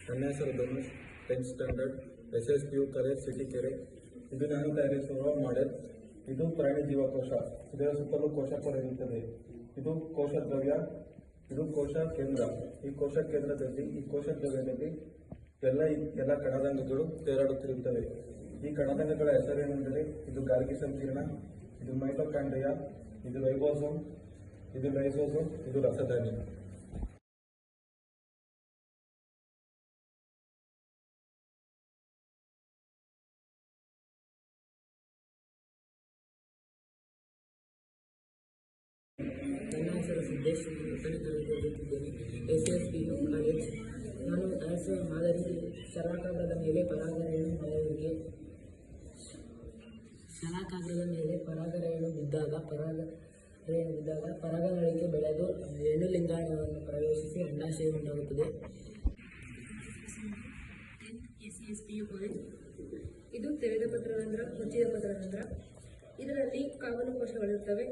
ನನ್ನ ಹೆಸರು Dhanush, 10th standard, SSPU college Sitikere. ಇದು ನಾನು ತಯಾರಿಸಿರುವ ಮಾಡೆಲ್. ಇದು ಪ್ರಾಣಿ ಜೀವಕೋಶ. ಇದರ ಸುತ್ತಲೂ ಕೋಶಕಗಳು ಇರುತ್ತದೆ. ಇದು ಕೋಶ ದ್ರವ್ಯ, ಇದು ಕೋಶ ಕೇಂದ್ರ. ಈ ಕೋಶ ಕೇಂದ್ರದಲ್ಲಿ, ಈ ಕೋಶ ದ್ರವ್ಯದಲ್ಲಿ ಎಲ್ಲ ಕಣದಂಗಗಳು ತೇಲಾಡುತ್ತಿರುತ್ತವೆ. ಈ ಕಣದಂಗಗಳ ಹೆಸರೇನೆಂದರೆ, ಇದು ಗಾಲ್ಗಿ ಸಂಕೀರ್ಣ, ಇದು ಮೈಟೊಕಾಂಡ್ರಿಯಾ, ಇದು ರೈಬೋಸೋಮ್, ಇದು ಲೈಸೋಸೋಮ್, ಇದು ರಸಧಾನಿ. ನನ್ನ ಹೆಸರು ಸಿದ್ದೇಶ್, 10ನೇ ತರಗತಿ ಓದುತ್ತಿದ್ದೇನೆ, SSPU ಕಾಲೇಜ್. ನಾನು ತಯಾರಿಸುವ ಮಾದರಿ ಶಲಾಕಾಗ್ರದ ಮೇಲೆ ಪರಾಗರೇಣು ಮಾಡುವಿಕೆ. ಶಲಾಕಾಗ್ರದ ಮೇಲೆ ಪರಾಗರೇಣು ಬಿದ್ದಾಗ ಪರಾಗನಳಿಕೆ ಬೆಳೆದು ಹೆಣ್ಣುಲಿಂಗಾಣುವನ್ನು ಪ್ರವೇಶಿಸಿ ಅಂಡಾಶಯ ಉಂಟಾಗುತ್ತದೆ. SSPU college. ಇದು ತೆರೆದ ಪತ್ರರಂಧ್ರ, ಮುಚ್ಚಿದ ಪತ್ರರಂಧ್ರ. ಇದರಲ್ಲಿ ಕಾವಲು ಕೋಶಗಳಿರುತ್ತವೆ.